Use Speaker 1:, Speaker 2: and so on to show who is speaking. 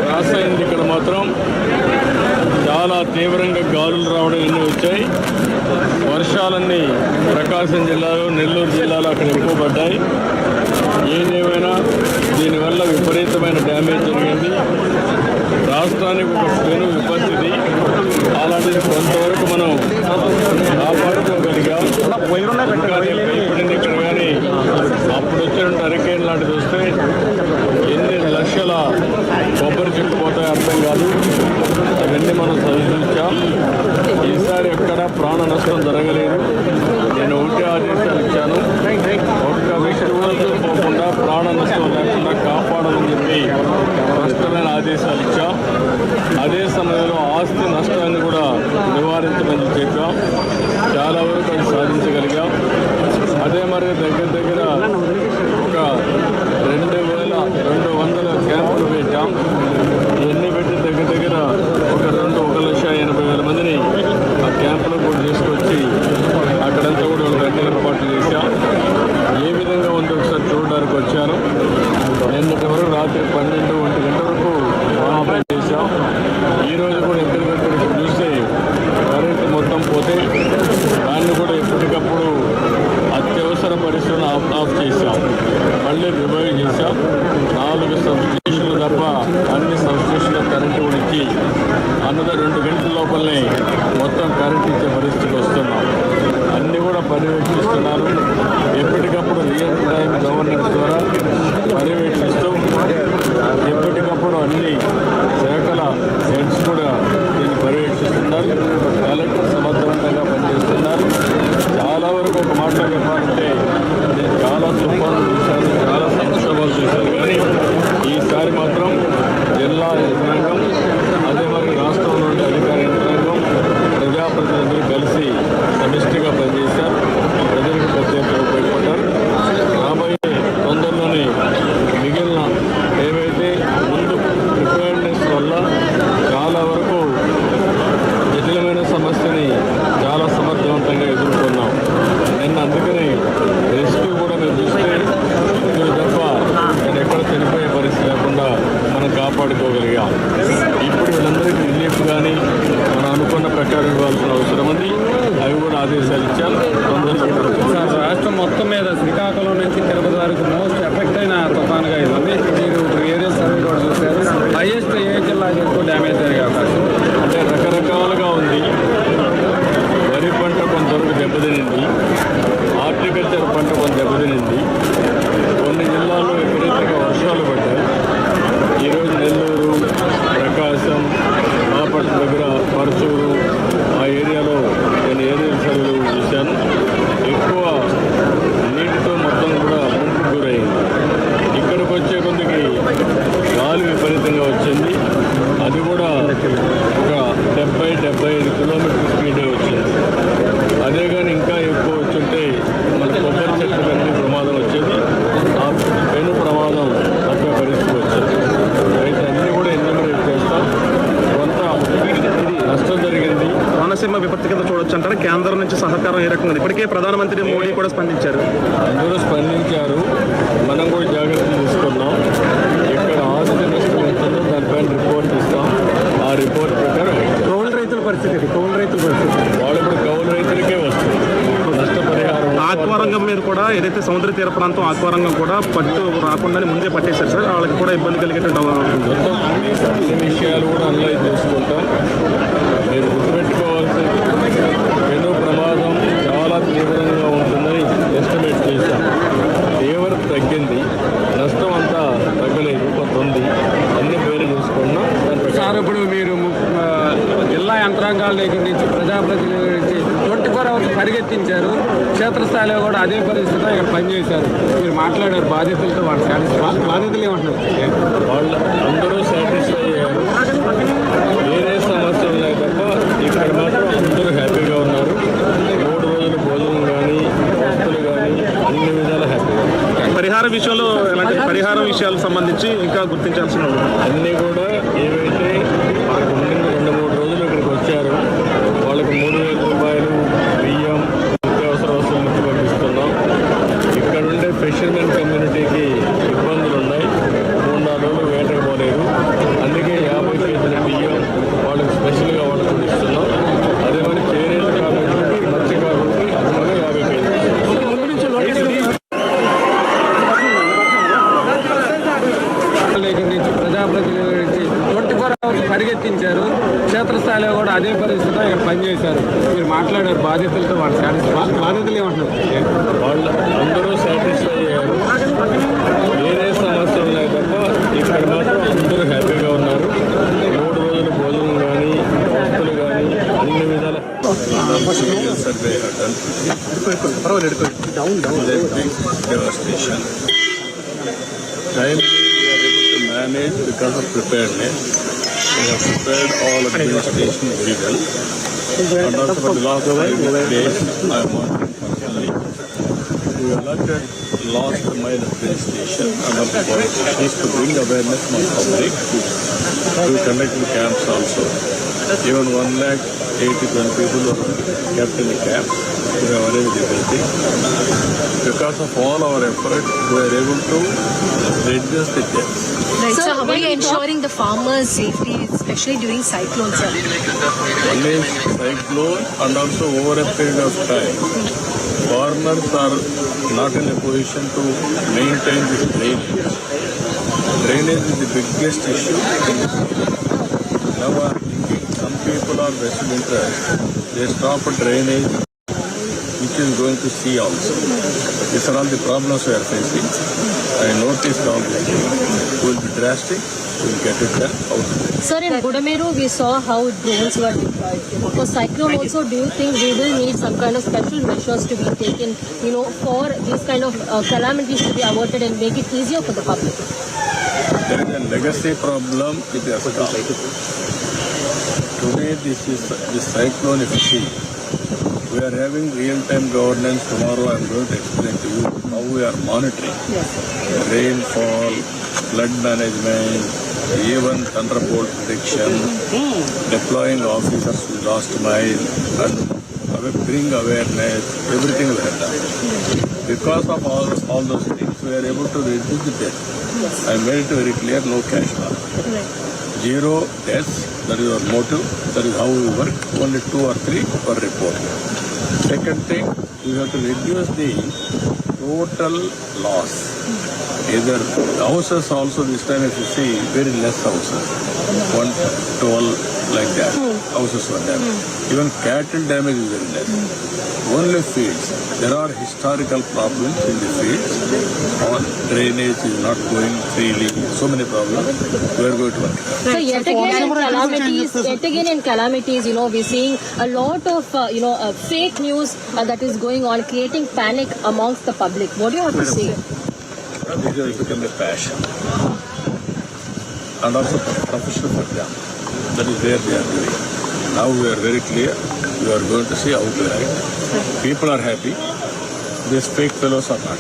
Speaker 1: రాసాయింది. ఇక్కడ మాత్రం చాలా తీవ్రంగా గాలులు రావడం ఎన్ని వచ్చాయి. వర్షాలన్నీ ప్రకాశం జిల్లాలో, నెల్లూరు జిల్లాలో అక్కడ ఎక్కువ పడ్డాయి. ఏదేమైనా దీనివల్ల విపరీతమైన డ్యామేజ్ జరిగింది. రాష్ట్రానికి ఒక పెను విపత్తిది. అలాంటిది కొంతవరకు మనం కాపాడుకోగలిగాం. భయపడింది ఇక్కడ, కానీ అప్పుడు వచ్చినట్టు హరికేన్ లాంటిది వస్తే ఎన్ని లక్షల కొబ్బరి చెట్టు పోతాయో అర్థం కాదు. అవన్నీ మనం చదివించాం. ఈసారి ఎక్కడ ప్రాణ నష్టం జరగలేదు. నేను ఒకటే ఆదేశాలు ఇచ్చాను, ఒక్క వ్యక్తి పోకుండా ప్రాణ నష్టం లేకుండా కాపాడాలని చెప్పి స్పష్టమైన ఆదేశాలు ఇచ్చాం. అదే సమయంలో ఆస్తి నష్టాన్ని కూడా నివారించమని చెప్పాం. చాలా వరకు అది సాధించగలిగాం. అదే మరి దగ్గర ఒక 2200 క్యాంపులు పెట్టాం. ఇవన్నీ పెట్టి దగ్గర ఒక 1,80,000 మందిని ఆ క్యాంపులో కూడా తీసుకొచ్చి అక్కడంతా కూడా ఒక గంట ఏర్పాట్లు చేశాం. ఏ విధంగా ఉందో ఒకసారి చూడడానికి వచ్చాను. నిన్నటి వరకు రాత్రి 12-1 గంట వరకు ఆపరేట్ చేశాం. ఈరోజు కూడా ఎక్కడికక్కడ చూస్తే కరెంటు మొత్తం పోతే దాన్ని కూడా ఎప్పటికప్పుడు అత్యవసర పరిస్థితులను ఆఫ్ చేశాం. మళ్ళీ రివైవ్ చేశాం. 4 సబ్స్టేషన్లు తప్ప అన్ని సబ్స్టేషన్లో కరెంటు కూడా ఇచ్చి అన్నది 2 గంటల లోపలనే మొత్తం కరెంట్ ఇచ్చే పరిస్థితికి వస్తున్నాం. అన్నీ కూడా పర్యవేక్షిస్తున్నారు. ఎప్పటికప్పుడు రియల్ టైం గవర్నెన్స్ ద్వారా పర్యవేక్షిస్తూ ఎప్పటికప్పుడు అన్ని శాఖల హెడ్స్ కూడా దీన్ని పర్యవేక్షిస్తున్నారు. కలెక్టర్ సమర్థవంతంగా పనిచేస్తున్నారు. చాలా వరకు ఒక మాటలో చెప్పాలంటే నేను చాలా తుఫానులు చూశాను, చాలా సంక్షోభాలు చూశాను. కానీ ఈసారి మాత్రం జిల్లా యంత్రాంగం, అదే మరి రాష్ట్రంలోని అధికార యంత్రాంగం, ప్రజాప్రతినిధులు కలిసి సమిష్టిగా పనిచేశారు. ప్రజలకు ప్రత్యేకంగా ఉపయోగపడ్డారు. రాబోయే తొందరలోనే మిగిలిన ఏవైతే ముందు ప్రిపేర్నెస్ వల్ల చాలా వరకు జటిలమైన సమస్యని చాలా సమర్థవంతంగా ఎదుర్కొన్నాం. నిన్న అందుకని రెస్క్యూ కూడా మేము చూస్తే ఇప్పుడు తప్ప నేను ఎక్కడ చనిపోయే పరిస్థితి లేకుండా మనం కాపాడుకోగలిగాం. ఇప్పుడు వీళ్ళందరికీ రిలీఫ్ కానీ మనం అనుకున్న ప్రకారం ఇవ్వాల్సిన అవసరం ఉంది. అవి కూడా ఆదేశాలు ఇచ్చాను.
Speaker 2: సార్, రాష్ట్రం మొత్తం మీద శ్రీకాకుళం నుంచి తిరుపతి వరకు మోస్ట్ ఎఫెక్ట్ అయిన తుఫానుగా ఇది ఉంది. మీరు ఏరియా సర్వే కూడా చూశారు. హైయెస్ట్ ఏ జిల్లాకి ఎక్కువ డ్యామేజ్ జరిగే అవకాశం
Speaker 1: అంటే రకరకాలుగా ఉంది. వరి పంట కొంతవరకు దెబ్బతినింది. హార్టికల్చర్ పంట కొంత దెబ్బతినింది. కొన్ని జిల్లాల్లో విపరీతంగా వర్షాలు పడ్డాయి. ఈరోజు నెల్లూరు, ప్రకాశం, బాపట్ల దగ్గర పరచూరు ఆ ఏరియాలో నేను ఏరియల్ సర్వేలు చూశాను. ఎక్కువ నీటితో మొత్తం కూడా ముంపుకు గురైంది. ఇక్కడికి వచ్చే కొందికి గాలి విపరీతంగా వచ్చింది. అది కూడా ఒక 70-75 కిలోమీటర్ స్పీడే వచ్చింది. అదే కానీ ఇంకా ఎక్కువ వచ్చుంటే మన కొబ్బరి చెట్లకన్నీ ప్రమాదం వచ్చేది. ఆ పెను ప్రమాదం తప్పే పరిస్థితి వచ్చింది. అయితే అన్నీ కూడా ఎన్యూమరేట్ చేస్తాం. కొంత నష్టం జరిగింది.
Speaker 2: కోనసీమ విపత్తి కింద చూడొచ్చు అంటారు. కేంద్రం నుంచి సహకారం ఏ రకంగా? ఇప్పటికే ప్రధానమంత్రి మోడీ కూడా స్పందించారు.
Speaker 1: అందరూ స్పందించారు. మనం కూడా జాగ్రత్తలు తీసుకున్నాం. ఇక్కడ ఆస్తి నష్టం ఎంతుందో దానిపైన రిపోర్ట్ ఇస్తాం. ఆ రిపోర్ట్ ప్రకారం
Speaker 2: కౌలు రైతుల పరిస్థితి
Speaker 1: వాళ్ళు ఇప్పుడు కౌలు రైతులకే వస్తుంది నష్టపరిహారం.
Speaker 2: ఆక్వారంగం మీద కూడా ఏదైతే సముద్ర తీర ప్రాంతం ఆక్వారంగం కూడా పట్టు రాకుండానే ముందే పట్టేశారు సార్. వాళ్ళకి కూడా ఇబ్బంది కలిగేటట్టు
Speaker 1: మొత్తం అన్ని విషయాలు కూడా అనలైజ్ చేసుకుంటాం. మీరు గుర్తుపెట్టుకోవాల్సిన పెను ప్రమాదం చాలా తీవ్రంగా ఉంటుందని ఎస్టిమేట్ చేశాం. తీవ్రత తగ్గింది, నష్టం అంతా తగ్గలేదు, కొంత ఉంది. అన్ని పేరు చూసుకున్నాం.
Speaker 2: సార్, ఇప్పుడు మీరు జిల్లా యంత్రాంగాల దగ్గర నుంచి ప్రజాప్రతినిధుల నుంచి 24 hours పరిగెత్తించారు. క్షేత్రస్థాయిలో కూడా అదే పరిస్థితిలో ఇక్కడ పనిచేశారు. మీరు మాట్లాడారు బాధితులతో, బాధితులు ఏమంటున్నారు?
Speaker 1: వాళ్ళు అందరూ సాటిస్ఫై అయ్యారు. వేరే సమస్యలు ఉన్నాయి తప్ప ఇక్కడ మాత్రం అందరూ హ్యాపీగా ఉన్నారు. 3 రోజులు భోజనం కానీ, వస్తువులు కానీ అన్ని విధాలు హ్యాపీగా.
Speaker 2: పరిహార విషయంలో ఎలాంటి పరిహారం విషయాలకు సంబంధించి ఇంకా గుర్తించాల్సిన
Speaker 1: అన్నీ కూడా ఏవైతే మనకు ముందు 2-3 రోజులు ఇక్కడికి వచ్చారు వాళ్ళకి 3,000 రూపాయలు బియ్యం, నిత్యావసర వస్తువులు పంపిస్తున్నాం. ఇక్కడ ఉండే ఫిషర్మెన్ కమ్యూనిటీకి ఇబ్బందులు ఉన్నాయి. 3-4 రోజులు వేటకు పోలేదు. అందుకే
Speaker 2: ప్రజల నుంచి 24 hours పరిగెత్తించారు. క్షేత్రస్థాయిలో కూడా అదే పరిస్థితిలో ఇక్కడ పనిచేశారు. మీరు మాట్లాడారు బాధితులతో, వాళ్ళు బాధితులు ఏమంటున్నారు?
Speaker 1: వాళ్ళు అందరూ సాటిస్ఫై అయ్యారు. వేరే సమస్యలు ఉన్నాయి తప్ప ఇక్కడ మాత్రం అందరూ హ్యాపీగా ఉన్నారు. 3 రోజుల భోజనం కానీ వస్తువులు కానీ అన్ని విధాల survey devastation. Timely we are able to manage because of preparedness. We have prepared all administration very well. And also for the last 5 days, I am working personally. We allotted last mile administration and of the politicians to bring awareness among public. We conducted camps also. Even 1,80,000 people were kept in the camp. We have arranged everything. Because of all our effort, we are able to reduce the deaths.
Speaker 3: Right. So, how are you ensuring the farmers' safety, especially during cyclones, sir?
Speaker 1: One is cyclone and also over a period of time. Farmers are not in a position to maintain this drainage. Drainage is the biggest issue in this area. Now, some people are vested interest. They stop a drainage which is going to sea also. These are all the problems we are facing. I noticed all this. We will be drastic. We will get it done out of it.
Speaker 3: Sir, in Budameru, we saw how drones were deployed. For cyclone also, do you think we will need some kind of special measures to be taken, for these kind of calamities to be averted and make it easier for the public?
Speaker 1: There is a legacy problem with Assam. Today, this cyclone, if you see, we are having real-time governance. Tomorrow, I am going to explain to you how we are monitoring rainfall, flood management, even thunderbolt prediction, deploying officers to last mile, and bring awareness. Everything we have done. Because of all those things, we are able to reduce the death. I made it very clear: no cash harm. Zero deaths, that is our motive, that is how we work, only 2 or 3 per report. Second thing, we have to reduce the total loss. Either houses also this time if you see, very less houses, 112 like that, houses were damaged. Even cattle damage is very less. Only fields. There are historical problems in the fields. All drainage is not going freely. So many problems. We are going to work.
Speaker 3: So yet again in calamities, we're seeing a lot of, fake news that is going on, creating panic amongst the public. What do you have to say?
Speaker 1: This has become a passion. And also professional for them. That is where they are doing. Now we are very clear. We are going to see how to act. People are happy. These fake fellows are not.